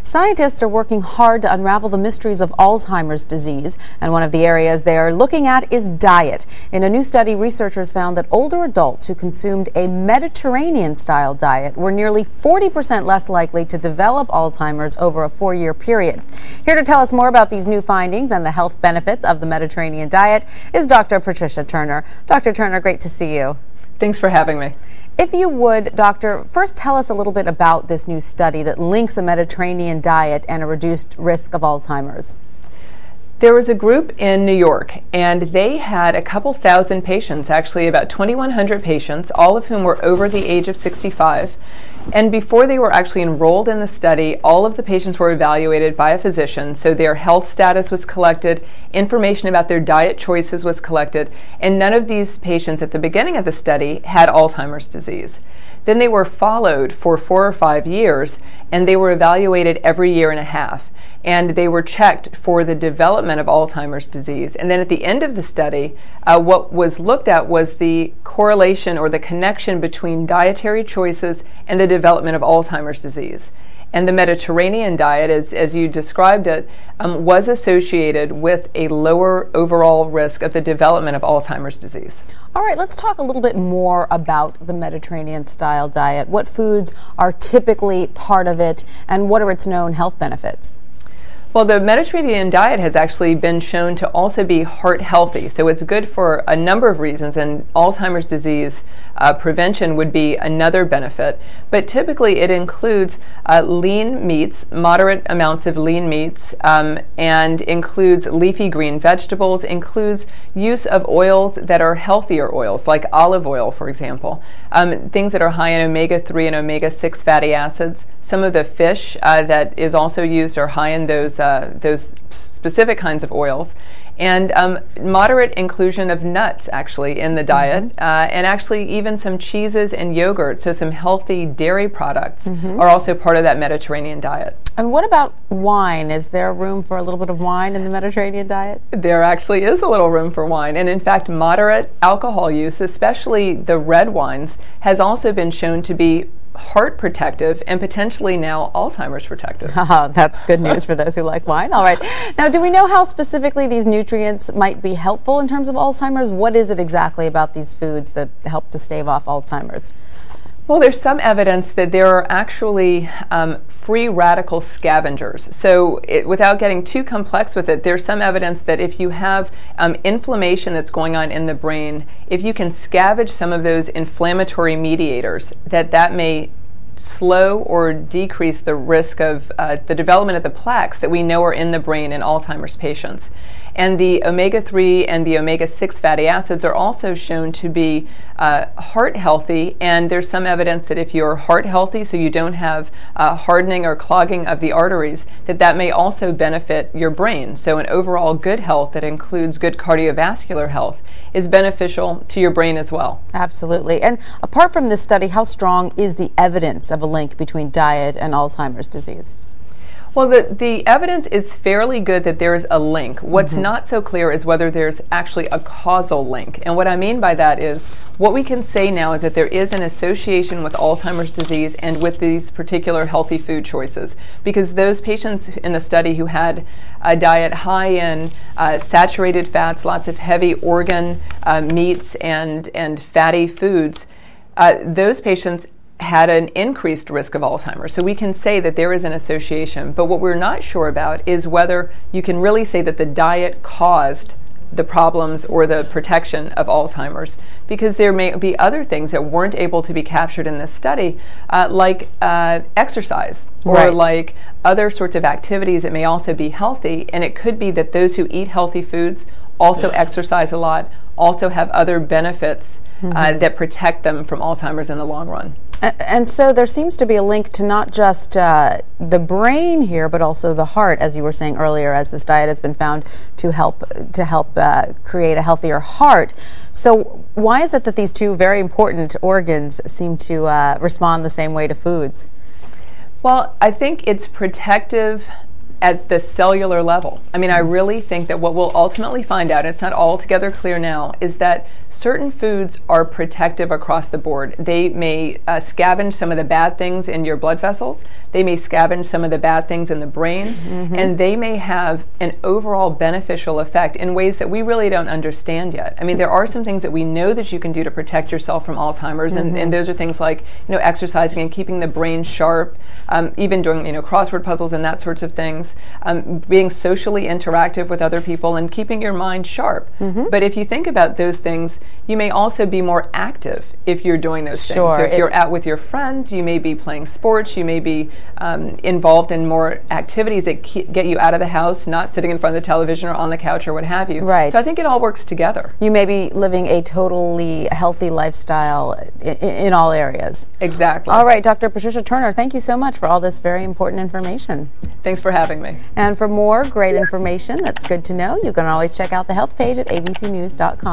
Scientists are working hard to unravel the mysteries of Alzheimer's disease, and one of the areas they are looking at is diet. In a new study, researchers found that older adults who consumed a Mediterranean-style diet were nearly 40% less likely to develop Alzheimer's over a 4-year period. Here to tell us more about these new findings and the health benefits of the Mediterranean diet is Dr. Patricia Turner. Dr. Turner, great to see you. Thanks for having me. If you would, Doctor, first tell us a little bit about this new study that links a Mediterranean diet and a reduced risk of Alzheimer's. There was a group in New York, and they had a couple thousand patients, actually about 2,100 patients, all of whom were over the age of 65. And before they were actually enrolled in the study, all of the patients were evaluated by a physician, so their health status was collected, information about their diet choices was collected, and none of these patients at the beginning of the study had Alzheimer's disease. Then they were followed for 4 or 5 years, and they were evaluated every year and a half. And they were checked for the development of Alzheimer's disease. And then at the end of the study, what was looked at was the correlation or the connection between dietary choices and the development of Alzheimer's disease. And the Mediterranean diet, as you described it, was associated with a lower overall risk of the development of Alzheimer's disease. All right, let's talk a little bit more about the Mediterranean-style diet. What foods are typically part of it, and what are its known health benefits? Well, the Mediterranean diet has actually been shown to also be heart healthy, so it's good for a number of reasons, and Alzheimer's disease prevention would be another benefit. But typically it includes lean meats, moderate amounts of lean meats, and includes leafy green vegetables, includes use of oils that are healthier oils, like olive oil, for example, things that are high in omega-3 and omega-6 fatty acids. Some of the fish that is also used are high in those specific kinds of oils, and moderate inclusion of nuts actually in the diet, and actually even some cheeses and yogurt, so some healthy dairy products are also part of that Mediterranean diet. And what about wine? Is there room for a little bit of wine in the Mediterranean diet? There actually is a little room for wine, and in fact moderate alcohol use, especially the red wines, has also been shown to be heart protective and potentially now Alzheimer's protective. That's good news for those who like wine. All right. Now, do we know how specifically these nutrients might be helpful in terms of Alzheimer's? What is it exactly about these foods that help to stave off Alzheimer's? Well, there's some evidence that there are actually free radical scavengers. So without getting too complex with it, there's some evidence that if you have inflammation that's going on in the brain, if you can scavenge some of those inflammatory mediators, that may slow or decrease the risk of the development of the plaques that we know are in the brain in Alzheimer's patients. And the omega-3 and the omega-6 fatty acids are also shown to be heart healthy, and there's some evidence that if you're heart healthy, so you don't have hardening or clogging of the arteries, that may also benefit your brain. So an overall good health that includes good cardiovascular health is beneficial to your brain as well. Absolutely. And apart from this study, how strong is the evidence of a link between diet and Alzheimer's disease? Well, the evidence is fairly good that there is a link. What's not so clear is whether there's actually a causal link. And what I mean by that is, what we can say now is that there is an association with Alzheimer's disease and with these particular healthy food choices. Because those patients in the study who had a diet high in saturated fats, lots of heavy organ meats and fatty foods, those patients had an increased risk of Alzheimer's. So we can say that there is an association, but what we're not sure about is whether you can really say that the diet caused the problems or the protection of Alzheimer's, because there may be other things that weren't able to be captured in this study, like exercise or like other sorts of activities that may also be healthy, and it could be that those who eat healthy foods also exercise a lot, also have other benefits that protect them from Alzheimer's in the long run. And so there seems to be a link to not just the brain here, but also the heart, as you were saying earlier, as this diet has been found to help create a healthier heart. So why is it that these two very important organs seem to respond the same way to foods? Well, I think it's protective at the cellular level. I mean, I really think that what we'll ultimately find out, and it's not altogether clear now, is that certain foods are protective across the board. They may scavenge some of the bad things in your blood vessels. They may scavenge some of the bad things in the brain, and they may have an overall beneficial effect in ways that we really don't understand yet. I mean, there are some things that we know that you can do to protect yourself from Alzheimer's, and those are things like, exercising and keeping the brain sharp, even doing, crossword puzzles and that sorts of things, being socially interactive with other people, and keeping your mind sharp. But if you think about those things, you may also be more active if you're doing those things. So if you're out with your friends, you may be playing sports, you may be involved in more activities that get you out of the house, not sitting in front of the television or on the couch or what have you. Right. So I think it all works together. You may be living a totally healthy lifestyle in all areas. Exactly. All right, Dr. Patricia Turner, thank you so much for all this very important information. Thanks for having me. And for more great information that's good to know, you can always check out the health page at abcnews.com.